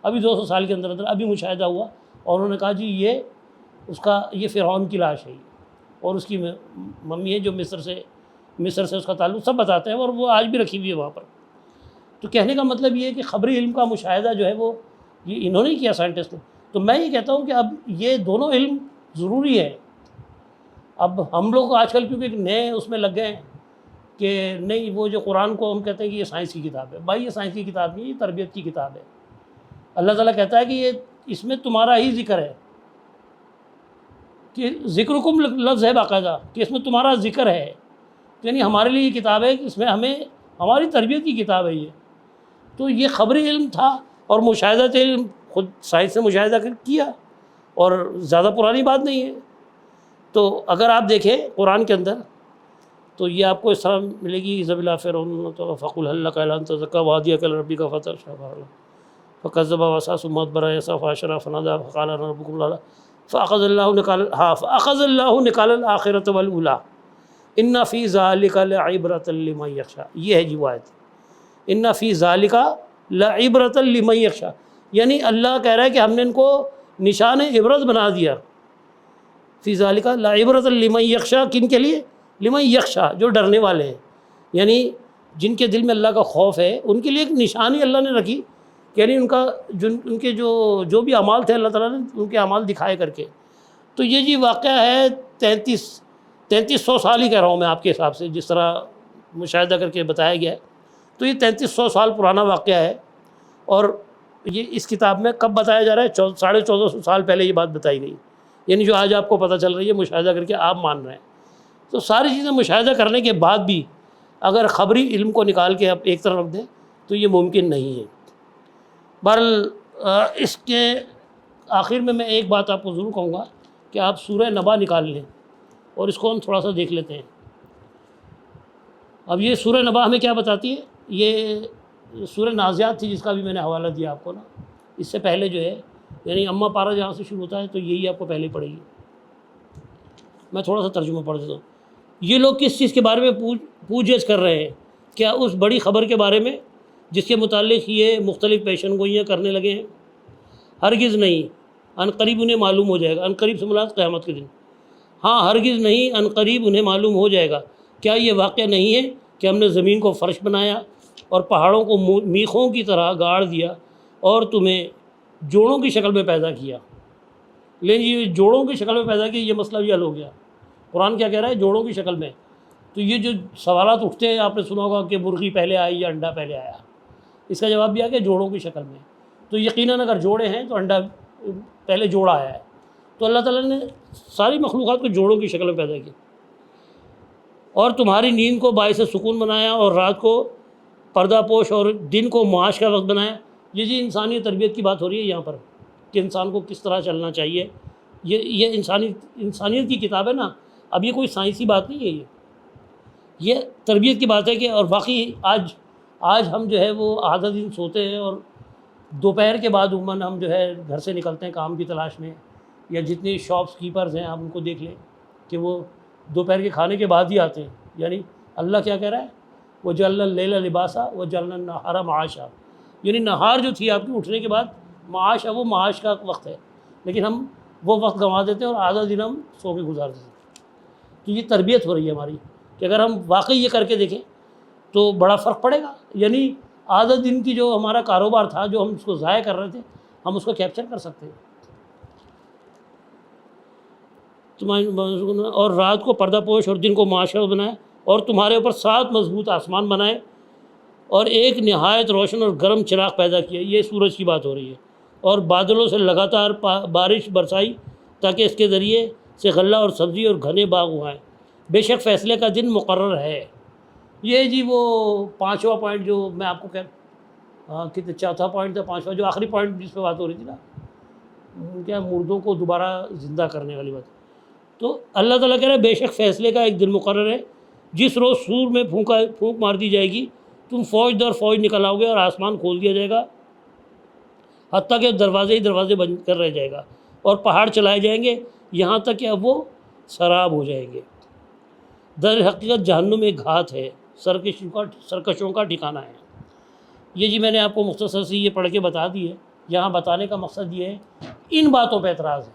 ابھی 200 سال کے اندر اندر ابھی مشاہدہ ہوا، اور انہوں نے کہا جی یہ فرعون کی لاش ہے، اور اس کی ممی ہے جو مصر سے اس کا تعلق سب بتاتے ہیں، اور وہ آج بھی رکھی ہوئی ہے وہاں پر۔ تو کہنے کا مطلب یہ ہے کہ خبری علم کا مشاہدہ جو ہے وہ یہ انہوں نے کیا، سائنٹسٹ نے۔ تو میں یہ کہتا ہوں کہ اب یہ دونوں علم ضروری ہے۔ اب ہم لوگ آج کل کیونکہ نئے اس میں لگ گئے ہیں کہ نہیں، وہ جو قرآن کو ہم کہتے ہیں کہ یہ سائنس کی کتاب ہے، بھائی یہ سائنس کی کتاب نہیں، یہ تربیت کی کتاب ہے۔ اللہ تعالیٰ کہتا ہے کہ اس میں تمہارا ہی ذکر ہے، کہ ذکرکم لفظ ہے باقاعدہ، کہ اس میں تمہارا ذکر ہے، یعنی ہمارے لیے یہ کتاب ہے کہ اس میں ہماری تربیت کی کتاب ہے یہ۔ تو یہ خبری علم تھا، اور مشاہدات علم خود سائنس نے مشاہدہ کیا، اور زیادہ پرانی بات نہیں ہے۔ تو اگر آپ دیکھیں قرآن کے اندر تو یہ آپ کو اس طرح ملے گی، ذبیلا فرعون فقل هل لك الى ان تزكى وهديك الى ربك فتخشى فكذب وعصى ثم ادبر يسعى فحشر فنادى فقال انا ربكم الاعلى فاخذ الله نكال الاخرة والاولى ان في ذلك لعبرة لمن يخشى۔ یہ ہے جی وہ آیت، ان فی ذلک لعبرة لمن يخشى، یعنی اللہ کہہ رہا ہے کہ ہم نے ان کو نشان عبرت بنا دیا۔ فی ذالک لعبرۃ لمن یخشی، کن کے لیے؟ لمن یخشی، جو ڈرنے والے ہیں، یعنی جن کے دل میں اللہ کا خوف ہے، ان کے لیے ایک نشانی اللہ نے رکھی، یعنی ان کے جو بھی اعمال تھے اللہ تعالیٰ نے ان کے اعمال دکھائے کر کے۔ تو یہ جی واقعہ ہے 3300 سال ہی کہہ رہا ہوں میں آپ کے حساب سے، جس طرح مشاہدہ کر کے بتایا گیا ہے، تو یہ 3300 سال پرانا واقعہ ہے، اور یہ اس کتاب میں کب بتایا جا رہا ہے؟ 1450 سال پہلے یہ بات بتائی گئی، یعنی جو آج آپ کو پتہ چل رہی ہے مشاہدہ کر کے آپ مان رہے ہیں۔ تو ساری چیزیں مشاہدہ کرنے کے بعد بھی اگر خبری علم کو نکال کے آپ ایک طرف رکھ دیں تو یہ ممکن نہیں ہے۔ بہرحال اس کے آخر میں ایک بات آپ کو ضرور کہوں گا کہ آپ سورہ نبا نکال لیں اور اس کو ہم تھوڑا سا دیکھ لیتے ہیں۔ اب یہ سورہ نبا ہمیں کیا بتاتی ہے؟ یہ سورہ نازعات تھی جس کا بھی میں نے حوالہ دیا آپ کو نا، اس سے پہلے جو ہے یعنی اما پارہ جہاں سے شروع ہوتا ہے تو یہی آپ کو پہلے پڑھے گی۔ میں تھوڑا سا ترجمہ پڑھ دیتا ہوں۔ یہ لوگ کس چیز کے بارے میں پوچھ گچھ کر رہے ہیں؟ کیا اس بڑی خبر کے بارے میں جس کے متعلق یہ مختلف پیشن گوئیاں کرنے لگے ہیں؟ ہرگز نہیں، ان قریب انہیں معلوم ہو جائے گا۔ ان قریب سے مراد قیامت کے دن۔ ہاں ہرگز نہیں، ان قریب انہیں معلوم ہو جائے گا۔ کیا یہ واقعہ نہیں ہے کہ ہم نے زمین کو فرش بنایا اور پہاڑوں کو میخوں کی طرح گاڑ دیا اور تمہیں جوڑوں کی شکل میں پیدا کیا؟ لیکن یہ جوڑوں کی شکل میں پیدا کیا، یہ مسئلہ بھی حل ہو گیا۔ قرآن کیا کہہ رہا ہے؟ جوڑوں کی شکل میں۔ تو یہ جو سوالات اٹھتے ہیں، آپ نے سنا ہوگا کہ مرغی پہلے آئی یا انڈا پہلے آیا، اس کا جواب بھی آ گیا جوڑوں کی شکل میں۔ تو یقیناً اگر جوڑے ہیں تو انڈا پہلے جوڑا آیا ہے۔ تو اللہ تعالیٰ نے ساری مخلوقات کو جوڑوں کی شکل میں پیدا کیا، اور تمہاری نیند کو باعث سکون بنایا اور رات کو پردہ پوش اور دن کو معاش کا وقت بنایا۔ یہ جی انسانی تربیت کی بات ہو رہی ہے یہاں پر، کہ انسان کو کس طرح چلنا چاہیے۔ یہ انسانیت کی کتاب ہے نا، اب یہ کوئی سائنسی بات نہیں ہے، یہ تربیت کی بات ہے۔ کہ اور باقی آج ہم جو ہے وہ آدھا دن سوتے ہیں، اور دوپہر کے بعد عموماً ہم جو ہے گھر سے نکلتے ہیں کام کی تلاش میں، یا جتنے شاپس کیپرز ہیں آپ ان کو دیکھ لیں کہ وہ دوپہر کے کھانے کے بعد ہی آتے ہیں۔ یعنی اللہ کیا کہہ رہا ہے؟ وَجَعَلْنَا اللَّيْلَ لِبَاسًا وَجَعَلْنَا النَّهَارَ مَعَاشًا، یعنی نہار جو تھی آپ کی اٹھنے کے بعد معاش ہے، وہ معاش کا وقت ہے، لیکن ہم وہ وقت گنوا دیتے ہیں اور آدھا دن ہم سو کے گزار دیتے ہیں۔ تو یہ تربیت ہو رہی ہے ہماری، کہ اگر ہم واقعی یہ کر کے دیکھیں تو بڑا فرق پڑے گا۔ یعنی آدھا دن کی جو ہمارا کاروبار تھا، جو ہم اس کو ضائع کر رہے تھے، ہم اس کو کیپچر کر سکتے ہیں۔ اور رات کو پردہ پوش اور دن کو معاشرہ بنائے، اور تمہارے اوپر 7 مضبوط آسمان بنائے اور ایک نہایت روشن اور گرم چراغ پیدا کیا۔ یہ سورج کی بات ہو رہی ہے۔ اور بادلوں سے لگاتار بارش برسائی تاکہ اس کے ذریعے سے غلہ اور سبزی اور گھنے باغ اگائیں۔ بے شک فیصلے کا دن مقرر ہے۔ یہ جی وہ 5واں پوائنٹ جو میں آپ کو کتنے چوتھا پوائنٹ تھا، 5واں جو آخری پوائنٹ جس پہ بات ہو رہی تھی نا، کیا مردوں کو دوبارہ زندہ کرنے والی بات۔ تو اللہ تعالیٰ کہہ رہا ہے بے شک فیصلے کا ایک دن مقرر ہے، جس روز سور میں پھونک مار دی جائے گی، تم فوج در فوج نکل آؤ گے اور آسمان کھول دیا جائے گا، حتیٰ کہ دروازے ہی دروازے بند کر رہ جائے گا، اور پہاڑ چلائے جائیں گے یہاں تک کہ اب وہ سراب ہو جائیں گے۔ در حقیقت جہنم ایک گھات ہے، سرکشوں کا ٹھکانہ ہے۔ یہ جی میں نے آپ کو مختصر سی یہ پڑھ کے بتا دی ہے۔ یہاں بتانے کا مقصد یہ ہے، ان باتوں پہ اعتراض ہے،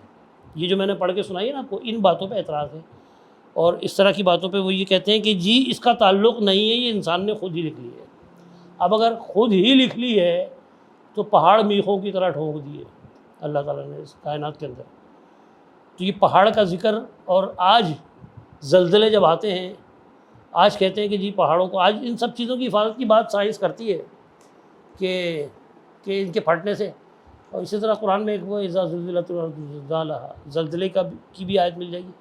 یہ جو میں نے پڑھ کے سنائی ہے نا آپ کو، ان باتوں پہ اعتراض ہے، اور اس طرح کی باتوں پہ وہ یہ کہتے ہیں کہ جی اس کا تعلق نہیں ہے، یہ انسان نے خود ہی لکھ لی ہے۔ اب اگر خود ہی لکھ لی ہے تو پہاڑ میخوں کی طرح ٹھونک دیے اللہ تعالیٰ نے اس کائنات کے اندر۔ تو یہ پہاڑ کا ذکر، اور آج زلزلے جب آتے ہیں، آج کہتے ہیں کہ جی پہاڑوں کو، آج ان سب چیزوں کی حفاظت کی بات سائنس کرتی ہے کہ ان کے پھٹنے سے، اور اسی طرح قرآن میں ایک وہ اذا زلزلت الارض زلزالها، زلزلے کی بھی آیت مل جائے گی۔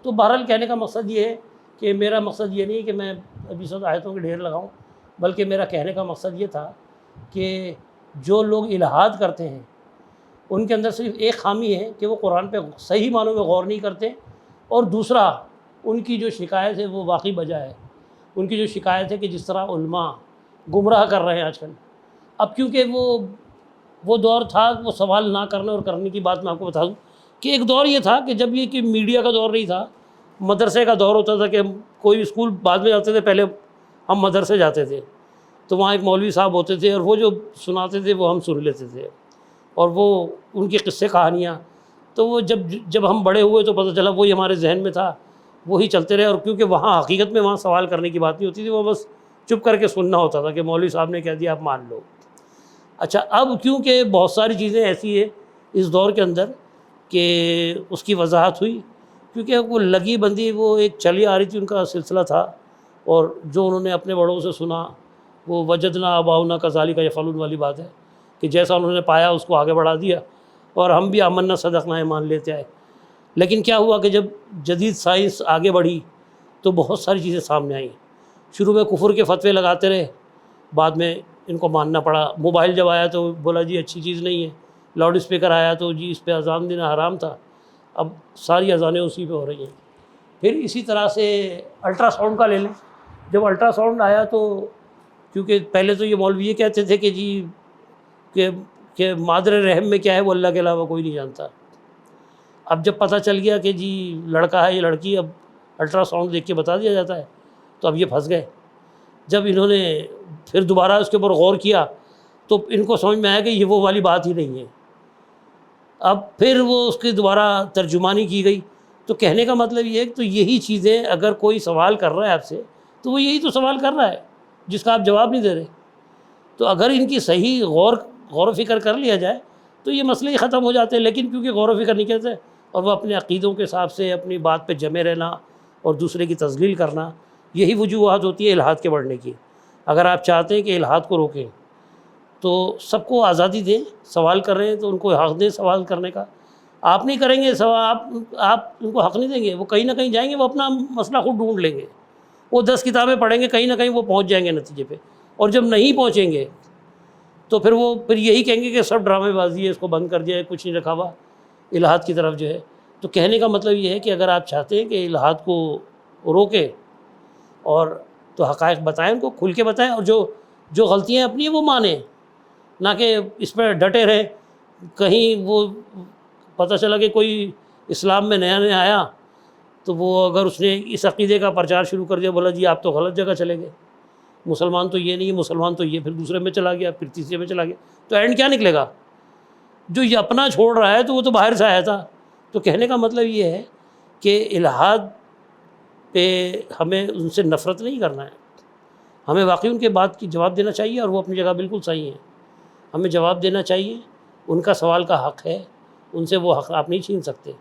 تو بہرحال کہنے کا مقصد یہ ہے کہ میرا مقصد یہ نہیں ہے کہ میں ابھی سب آیتوں کے ڈھیر لگاؤں، بلکہ میرا کہنے کا مقصد یہ تھا کہ جو لوگ الہاد کرتے ہیں ان کے اندر صرف ایک خامی ہے کہ وہ قرآن پہ صحیح معنوں میں غور نہیں کرتے، اور دوسرا ان کی جو شکایت ہے وہ واقعی بجا ہے۔ ان کی جو شکایت ہے کہ جس طرح علماء گمراہ کر رہے ہیں آج کل، اب کیونکہ وہ دور تھا وہ سوال نہ کرنے اور کرنے کی بات میں آپ کو بتا دوں کہ ایک دور یہ تھا کہ جب یہ کہ میڈیا کا دور نہیں تھا، مدرسے کا دور ہوتا تھا کہ ہم کوئی اسکول بعد میں جاتے تھے، پہلے ہم مدرسے جاتے تھے، تو وہاں ایک مولوی صاحب ہوتے تھے اور وہ جو سناتے تھے وہ ہم سن لیتے تھے، اور وہ ان کی قصے کہانیاں، تو وہ جب ہم بڑے ہوئے تو پتہ چلا وہی ہمارے ذہن میں تھا، وہی چلتے رہے، اور کیونکہ وہاں حقیقت میں وہاں سوال کرنے کی بات نہیں ہوتی تھی، وہ بس چپ کر کے سننا ہوتا تھا کہ مولوی صاحب نے کہہ دیا آپ مان لو۔ اچھا اب کیونکہ بہت ساری چیزیں ایسی ہیں اس دور کے اندر کہ اس کی وضاحت ہوئی، کیونکہ وہ لگی بندی وہ ایک چلی آ رہی تھی، ان کا سلسلہ تھا، اور جو انہوں نے اپنے بڑوں سے سنا وہ وجدنا آباؤنا کذالک یفعلون والی بات ہے، کہ جیسا انہوں نے پایا اس کو آگے بڑھا دیا، اور ہم بھی آمنا صدقنا ایمان لیتے آئے۔ لیکن کیا ہوا کہ جب جدید سائنس آگے بڑھی تو بہت ساری چیزیں سامنے آئیں۔ شروع میں کفر کے فتوے لگاتے رہے، بعد میں ان کو ماننا پڑا۔ موبائل جب آیا تو بولا جی اچھی چیز نہیں ہے، لاؤڈ اسپیکر آیا تو جی اس پہ اذان دینا حرام تھا، اب ساری اذانیں اسی پہ ہو رہی ہیں۔ پھر اسی طرح سے الٹرا ساؤنڈ کا لے لیں، جب الٹرا ساؤنڈ آیا تو کیونکہ پہلے تو یہ مولوی یہ کہتے تھے کہ جی کہ مادر رحم میں کیا ہے وہ اللہ کے علاوہ کوئی نہیں جانتا، اب جب پتہ چل گیا کہ جی لڑکا ہے یا لڑکی، اب الٹرا ساؤنڈ دیکھ کے بتا دیا جاتا ہے، تو اب یہ پھنس گئے۔ جب انہوں نے پھر دوبارہ اس کے اوپر غور کیا تو ان کو سمجھ میں آیا کہ یہ وہ والی بات ہی نہیں ہے۔ اب پھر وہ اس کی دوبارہ ترجمانی کی گئی تو کہنے کا مطلب یہ ہے کہ تو یہی چیزیں اگر کوئی سوال کر رہا ہے آپ سے تو وہ یہی تو سوال کر رہا ہے جس کا آپ جواب نہیں دے رہے. تو اگر ان کی صحیح غور و فکر کر لیا جائے تو یہ مسئلے ہی ختم ہو جاتے ہیں. لیکن کیونکہ غور و فکر نہیں کرتے اور وہ اپنے عقیدوں کے حساب سے اپنی بات پہ جمے رہنا اور دوسرے کی تذلیل کرنا، یہی وجوہات ہوتی ہے الحاد کے بڑھنے کی. اگر آپ چاہتے ہیں کہ الحاد کو روکیں تو سب کو آزادی دیں، سوال کر رہے ہیں تو ان کو حق دیں سوال کرنے کا. آپ نہیں کریں گے سوال، آپ ان کو حق نہیں دیں گے، وہ کہیں نہ کہیں جائیں گے، وہ اپنا مسئلہ خود ڈھونڈ لیں گے. وہ 10 کتابیں پڑھیں گے، کہیں نہ کہیں وہ پہنچ جائیں گے نتیجے پہ. اور جب نہیں پہنچیں گے تو پھر یہی کہیں گے کہ سب ڈرامے بازی ہے، اس کو بند کر دیا ہے، کچھ نہیں رکھا ہوا الحاد کی طرف جو ہے. تو کہنے کا مطلب یہ ہے کہ اگر آپ چاہتے ہیں کہ الحاد کو روکیں اور تو حقائق بتائیں، ان کو کھل کے بتائیں، اور جو غلطیاں اپنی ہیں وہ مانیں، نہ کہ اس پہ ڈٹے رہیں. کہیں وہ پتہ چلا کہ کوئی اسلام میں نیا نیا آیا تو وہ اگر اس نے اس عقیدے کا پرچار شروع کر دیا، بولا جی آپ تو غلط جگہ چلے گئے، مسلمان تو یہ نہیں ہے، مسلمان تو یہ، پھر دوسرے میں چلا گیا، پھر تیسرے میں چلا گیا، تو اینڈ کیا نکلے گا؟ جو یہ اپنا چھوڑ رہا ہے تو وہ تو باہر سے آیا تھا. تو کہنے کا مطلب یہ ہے کہ الحاد پہ ہمیں ان سے نفرت نہیں کرنا ہے، ہمیں واقعی ان کے بات کی جواب دینا چاہیے، اور وہ اپنی جگہ بالکل صحیح ہیں. ہمیں جواب دینا چاہیے، ان کا سوال کا حق ہے، ان سے وہ حق آپ نہیں چھین سکتے.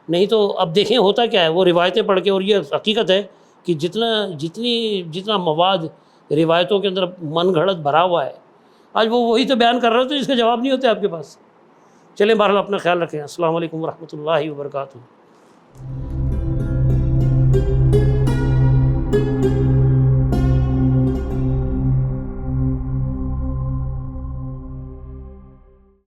نہیں تو اب دیکھیں ہوتا کیا ہے، وہ روایتیں پڑھ کے، اور یہ حقیقت ہے کہ جتنا مواد روایتوں کے اندر من گھڑت بھرا ہوا ہے، آج وہ وہی تو بیان کر رہے تو اس کا جواب نہیں ہوتے آپ کے پاس. چلیں بہرحال اپنا خیال رکھیں. السلام علیکم ورحمۃ اللہ وبرکاتہ.